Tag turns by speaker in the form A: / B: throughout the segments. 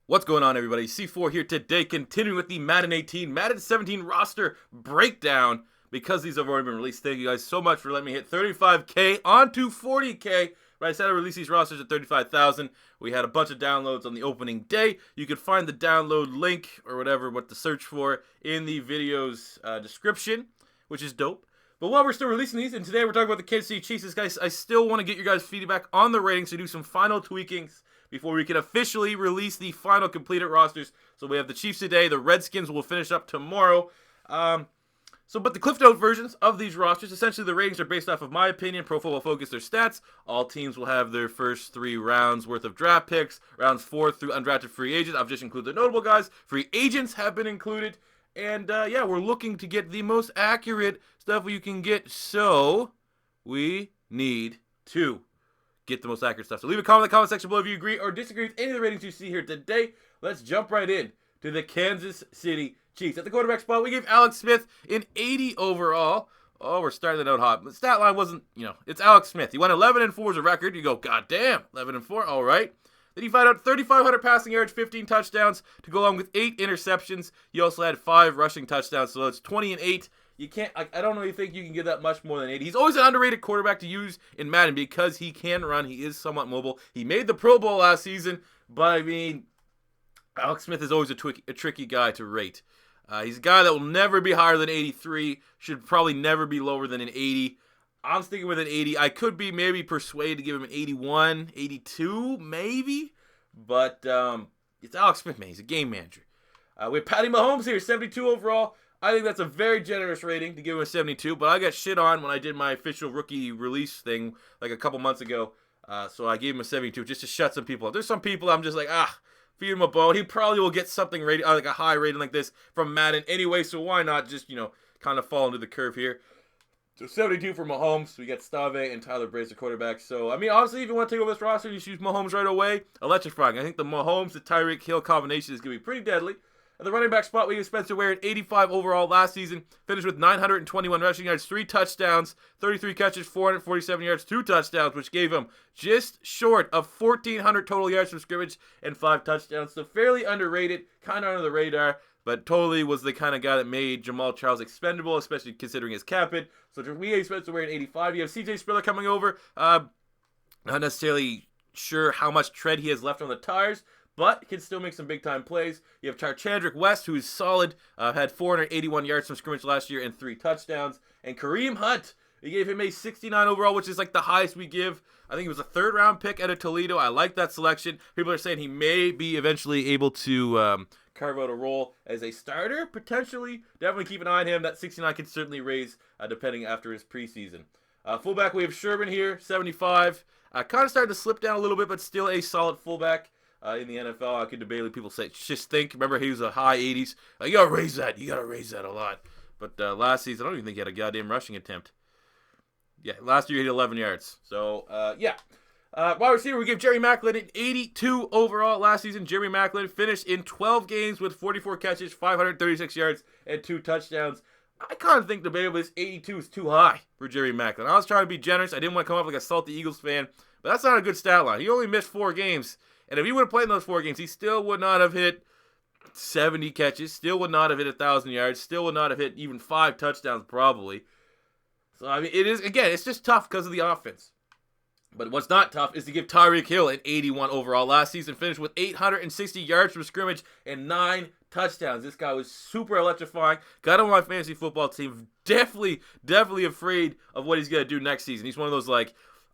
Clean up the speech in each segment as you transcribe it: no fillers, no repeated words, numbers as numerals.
A: What's going on, everybody? C4 here today, continuing with the Madden 18, Madden 17 roster breakdown. Because these have already been released, thank you guys so much for letting me hit 35K onto 40K. Right, I said I released these rosters at 35,000. We had a bunch of downloads on the opening day. You can find the download link or whatever, what to search for, in the video's description, which is dope. But while we're still releasing these, and today we're talking about the Kansas City Chiefs, guys, I still want to get your guys' feedback on the ratings to do some final tweakings before we can officially release the final completed rosters. So we have the Chiefs today. The Redskins will finish up tomorrow. But the Cliff Note versions of these rosters, essentially the ratings are based off of my opinion, Pro Football Focus, their stats. All teams will have their first 3 rounds worth of draft picks, rounds 4 through undrafted free agents. I've just included the notable guys. Free agents have been included. And yeah, we're looking to get the most accurate stuff you can get. So we need to get the most accurate stuff. So leave a comment in the comment section below if you agree or disagree with any of the ratings you see here today. Let's jump right in to the Kansas City Chiefs. At the quarterback spot, we gave Alex Smith an 80 overall. Oh, we're starting the note hot. The stat line wasn't, it's Alex Smith. He went 11-4 as a record. You go, God damn, 11-4, all right. Then you find out 3,500 passing yards, 15 touchdowns to go along with 8 interceptions. He also had 5 rushing touchdowns, so that's 20 and 8. You can't, I don't really think you can get that much more than 80. He's always an underrated quarterback to use in Madden because he can run. He is somewhat mobile. He made the Pro Bowl last season, but I mean, Alex Smith is always a tricky guy to rate. He's a guy that will never be higher than 83, should probably never be lower than an 80. I'm sticking with an 80. I could be maybe persuaded to give him an 81, 82, maybe. But it's Alex Smith, man. He's a game manager. We have Patty Mahomes here, 72 overall. I think that's a very generous rating to give him a 72, but I got shit on when I did my official rookie release thing like a couple months ago. So I gave him a 72 just to shut some people up. There's some people I'm just like, feed him a bone. He probably will get something rated, like a high rating like this from Madden anyway, so why not just, kind of fall into the curve here. So 72 for Mahomes. We got Stave and Tyler Brace, the quarterback. So, I mean, honestly, if you want to take over this roster, you choose Mahomes right away. Electrifying. I think the Mahomes to Tyreek Hill combination is going to be pretty deadly. At the running back spot, we have Spencer Ware at 85 overall last season. Finished with 921 rushing yards, 3 touchdowns, 33 catches, 447 yards, 2 touchdowns, which gave him just short of 1,400 total yards from scrimmage and 5 touchdowns. So fairly underrated, kind of under the radar, but totally was the kind of guy that made Jamal Charles expendable, especially considering his cap hit. So we have Spencer Ware at 85. You have CJ Spiller coming over. Not necessarily sure how much tread he has left on the tires, but can still make some big-time plays. You have Chandrick West, who is solid, had 481 yards from scrimmage last year and 3 touchdowns. And Kareem Hunt, we gave him a 69 overall, which is like the highest we give. I think he was a 3rd-round pick out of Toledo. I like that selection. People are saying he may be eventually able to carve out a role as a starter, potentially. Definitely keep an eye on him. That 69 can certainly raise depending after his preseason. Fullback, we have Sherman here, 75. Kind of starting to slip down a little bit, but still a solid fullback. In the NFL, I could debate people say, just think, remember he was a high 80s. You gotta raise that. You gotta raise that a lot. But last season, I don't even think he had a goddamn rushing attempt. Yeah, last year he had 11 yards. So, yeah. Wide receiver, we give Jerry MACLIN an 82 overall last season. Jerry MACLIN finished in 12 games with 44 catches, 536 yards, and 2 touchdowns. I kind of think debatably this 82 is too high for Jerry MACLIN. I was trying to be generous. I didn't want to come off like a salty Eagles fan, but that's not a good stat line. He only missed 4 games. And if he would have played in those 4 games, he still would not have hit 70 catches, still would not have hit 1,000 yards, still would not have hit even 5 touchdowns probably. So, I mean, it is, again, it's just tough because of the offense. But what's not tough is to give Tyreek Hill an 81 overall last season, finished with 860 yards from scrimmage and 9 touchdowns. This guy was super electrifying. Got him on my fantasy football team. Definitely afraid of what he's going to do next season. He's one of those,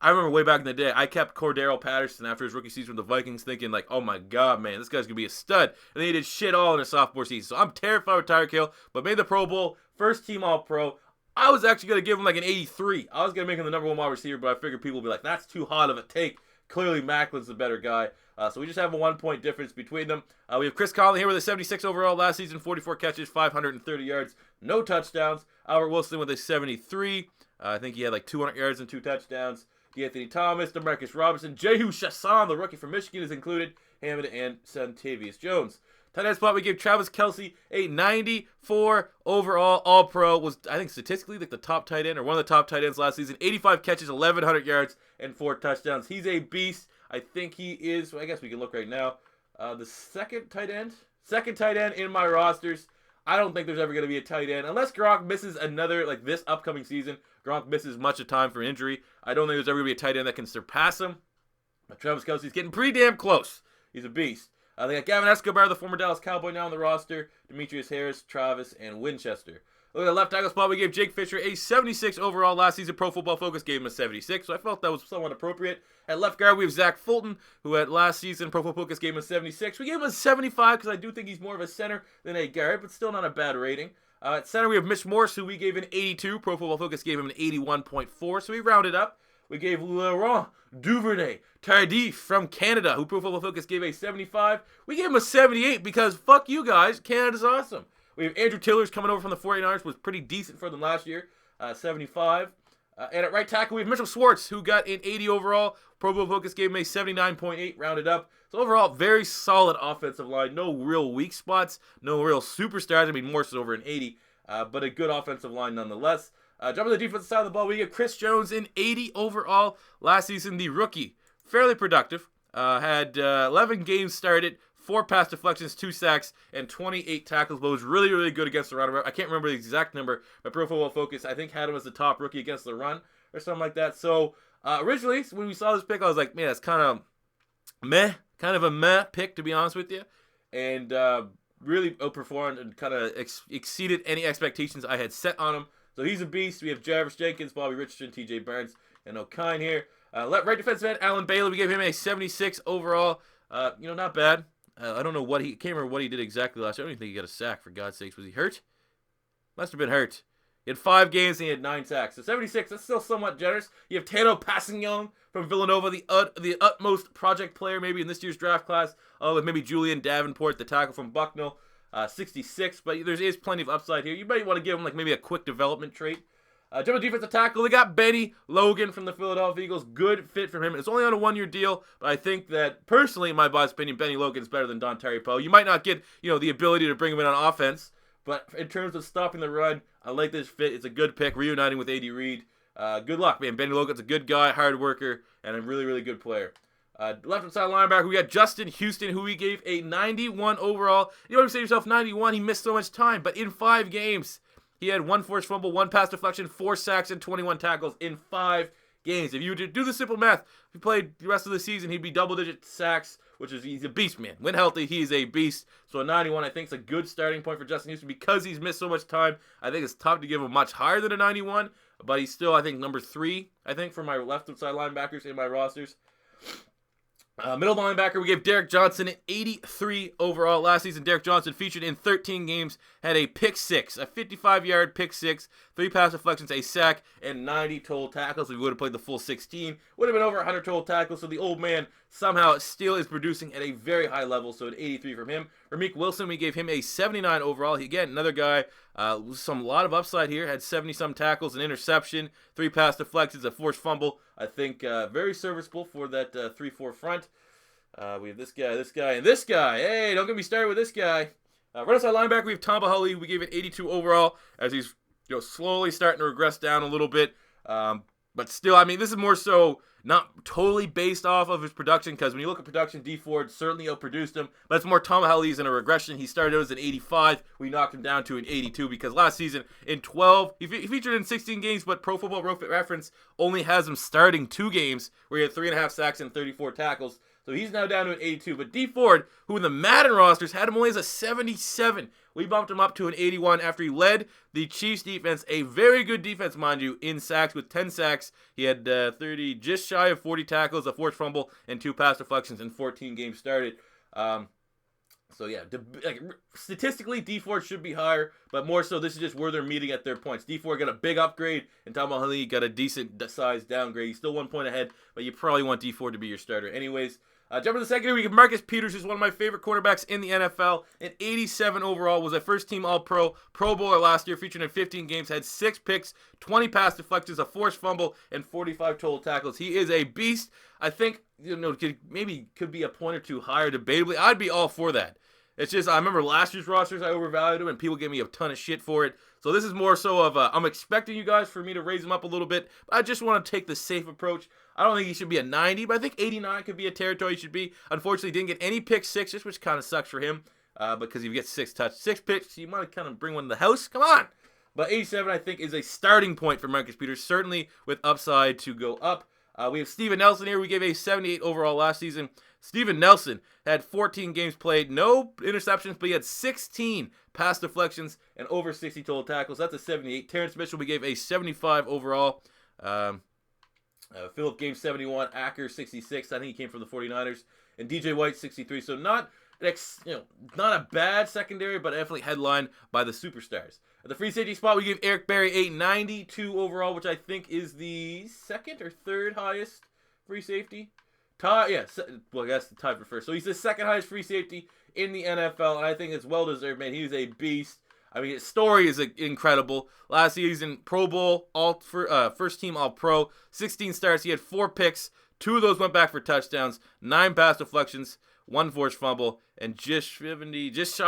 A: I remember way back in the day, I kept Cordero Patterson after his rookie season with the Vikings thinking, oh my God, man, this guy's going to be a stud. And then he did shit all in his sophomore season. So I'm terrified with Tyreek Hill, but made the Pro Bowl, first team All-Pro. I was actually going to give him an 83. I was going to make him the number 1 wide receiver, but I figured people would be like, that's too hot of a take. Clearly, Macklin's the better guy. So we just have a 1-point difference between them. We have Chris Conley here with a 76 overall last season, 44 catches, 530 yards, no touchdowns. Albert Wilson with a 73. I think he had 200 yards and 2 touchdowns. Anthony Thomas, Demarcus Robinson, Jehu Chassan, the rookie from Michigan, is included. Hammond and Santavius Jones. Tight end spot, we gave Travis Kelce a 94 overall All-Pro. Was, I think, statistically the top tight end or one of the top tight ends last season. 85 catches, 1,100 yards, and 4 touchdowns. He's a beast. I think he is. Well, I guess we can look right now. The second tight end in my rosters. I don't think there's ever going to be a tight end. Unless Gronk misses another, like this upcoming season, Gronk misses much of time for injury. I don't think there's ever going to be a tight end that can surpass him. But Travis Kelce's getting pretty damn close. He's a beast. They got Gavin Escobar, the former Dallas Cowboy, now on the roster. Demetrius Harris, Travis, and Winchester. Look at the left tackle spot. We gave Jake Fisher a 76 overall. Last season, Pro Football Focus gave him a 76, so I felt that was somewhat appropriate. At left guard, we have Zach Fulton, who at last season, Pro Football Focus gave him a 76. We gave him a 75 because I do think he's more of a center than a guard, but still not a bad rating. At center, we have Mitch Morse, who we gave an 82. Pro Football Focus gave him an 81.4, so we rounded up. We gave Laurent Duvernay Tardif from Canada, who Pro Football Focus gave a 75. We gave him a 78 because fuck you guys, Canada's awesome. We have Andrew Tillers coming over from the 49ers, was pretty decent for them last year, 75. And at right tackle, we have Mitchell Schwartz, who got an 80 overall. Pro Football Focus gave him a 79.8, rounded up. So overall, very solid offensive line. No real weak spots, no real superstars. I mean, Morse is over an 80, but a good offensive line nonetheless. Jumping to the defensive side of the ball, we get Chris Jones in 80 overall. Last season, the rookie, fairly productive. Had 11 games started, 4 pass deflections, 2 sacks, and 28 tackles, but was really, really good against the run. I can't remember the exact number, but Pro Football Focus, I think, had him as the top rookie against the run or something like that. So, originally, when we saw this pick, I was like, man, that's kind of a meh pick, to be honest with you. And really outperformed and kind of exceeded any expectations I had set on him. So he's a beast. We have Jarvis Jenkins, Bobby Richardson, T.J. Barnes, and O'Kine here. Right defensive end, Alan Bailey, we gave him a 76 overall. Not bad. I don't know can't remember what he did exactly last year. I don't even think he got a sack, for God's sakes. Was he hurt? Must have been hurt. He had 5 games and he had 9 sacks. So 76, that's still somewhat generous. You have Tano Passignon from Villanova, the utmost project player maybe in this year's draft class, with maybe Julian Davenport, the tackle from Bucknell. 66, but there is plenty of upside here. You might want to give him like maybe a quick development trait. Jumping defensive tackle, they got BENNIE Logan from the Philadelphia Eagles. Good fit for him. It's only on a 1-year deal, but I think that personally, in my biased opinion, BENNIE Logan is better than Dontari Poe. You might not get the ability to bring him in on offense, but in terms of stopping the run, I like this fit. It's a good pick. Reuniting with A.D. Reed. Good luck, man. BENNIE Logan's a good guy, hard worker, and a really, really good player. Left side linebacker, we got Justin Houston, who we gave a 91 overall. You know what I'm saying to yourself, 91, he missed so much time, but in 5 games, he had 1 forced fumble, 1 pass deflection, 4 sacks, and 21 tackles in 5 games. If you do the simple math, if he played the rest of the season, he'd be double-digit sacks, he's a beast, man. When healthy, he's a beast. So a 91, I think, is a good starting point for Justin Houston because he's missed so much time. I think it's tough to give him much higher than a 91, but he's still, I think, number 3, I think, for my left side linebackers in my rosters. Middle linebacker, we gave Derek Johnson an 83 overall. Last season, Derek Johnson featured in 13 games, had a pick 6, a 55-yard pick 6, 3 pass deflections, a sack, and 90 total tackles. If we would have played the full 16, would have been over 100 total tackles. So the old man somehow still is producing at a very high level. So an 83 from him. Ramik Wilson, we gave him a 79 overall. Again, another guy with a lot of upside here. Had 70-some tackles, an interception, 3 pass deflections, a forced fumble. I think very serviceable for that 3-4 front. We have this guy, and this guy. Hey, don't get me started with this guy. Right outside linebacker, we have Tamba Hali. We gave it 82 overall as he's slowly starting to regress down a little bit. But still, I mean, this is more so not totally based off of his production, because when you look at production, D Ford certainly outproduced him, but it's more Tamba Hali's in a regression. He started out as an 85. We knocked him down to an 82 because last season in 12, he featured in 16 games, but Pro Football Reference only has him starting 2 games where he had 3.5 sacks and 34 tackles. So he's now down to an 82. But D Ford, who in the Madden rosters had him only as a 77, we bumped him up to an 81 after he led the Chiefs defense, a very good defense, mind you, in sacks with 10 sacks. He had 30, just shy of 40 tackles, a forced fumble, and 2 pass deflections in 14 games started. So yeah, statistically, D Ford should be higher, but more so, this is just where they're meeting at their points. D Ford got a big upgrade, and Tamba Hali got a decent size downgrade. He's still 1 point ahead, but you probably want D Ford to be your starter. Anyways, jumping to the secondary, we have Marcus Peters, who's one of my favorite quarterbacks in the NFL. An 87 overall, was a first-team All-Pro, Pro Bowler last year, featured in 15 games, had 6 picks, 20 pass deflections, a forced fumble, and 45 total tackles. He is a beast. I think, could be a point or 2 higher, debatably. I'd be all for that. It's just, I remember last year's rosters, I overvalued him, and people gave me a ton of shit for it. So this is more so of, I'm expecting you guys for me to raise him up a little bit, but I just want to take the safe approach. I don't think he should be a 90, but I think 89 could be a territory he should be. Unfortunately, didn't get any pick sixes, which kind of sucks for him. Because if you get 6 picks, you might kind of bring one to the house. Come on. But 87, I think, is a starting point for Marcus Peters, certainly with upside to go up. We have Steven Nelson here. We gave a 78 overall last season. Steven Nelson had 14 games played, no interceptions, but he had 16 pass deflections and over 60 total tackles. That's a 78. Terrence Mitchell, we gave a 75 overall. Philip gave 71. Acker, 66. I think he came from the 49ers. And DJ White, 63. So not a bad secondary, but definitely headlined by the superstars. At the free safety spot, we gave Eric Berry a 92 overall, which I think is the second or third highest free safety. I guess the tie for first. So he's the second highest free safety in the NFL, and I think it's well deserved, man. He's a beast. I mean, his story is incredible. Last season, Pro Bowl, first team All-Pro, 16 starts. He had 4 picks. 2 of those went back for touchdowns, 9 pass deflections, 1 forced fumble, and just shy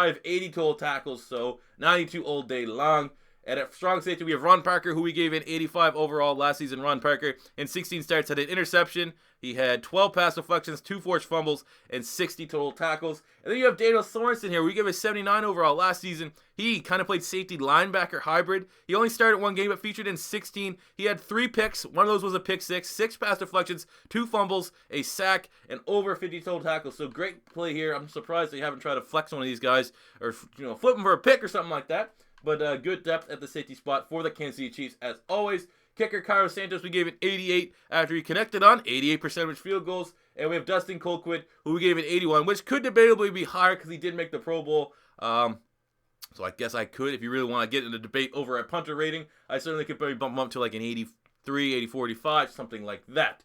A: of 80 total tackles, so 92 all day long. And at strong safety, we have Ron Parker, who we gave an 85 overall last season. Ron Parker, in 16 starts, had an interception. He had 12 pass deflections, 2 forced fumbles, and 60 total tackles. And then you have Daniel Sorensen here. We gave a 79 overall last season. He kind of played safety linebacker hybrid. He only started 1 game, but featured in 16. He had 3 picks. One of those was a pick 6, 6 pass deflections, 2 fumbles, a sack, and over 50 total tackles. So great play here. I'm surprised they haven't tried to flex one of these guys or flip them for a pick or something like that. But good depth at the safety spot for the Kansas City Chiefs, as always. Kicker Cairo Santos, we gave an 88 after he connected on 88% field goals. And we have Dustin Colquitt, who we gave an 81, which could debatably be higher because he did make the Pro Bowl. So I guess I could, if you really want to get in the debate over a punter rating, I certainly could probably bump him up to like an 83, 84, 85, something like that.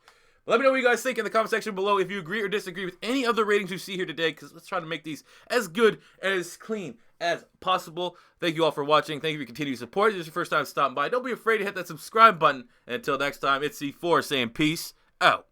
A: Let me know what you guys think in the comment section below if you agree or disagree with any of the ratings you see here today, because let's try to make these as good and as clean as possible. Thank you all for watching. Thank you for your continued support. If this is your first time stopping by, don't be afraid to hit that subscribe button. And until next time, it's C4 saying peace out.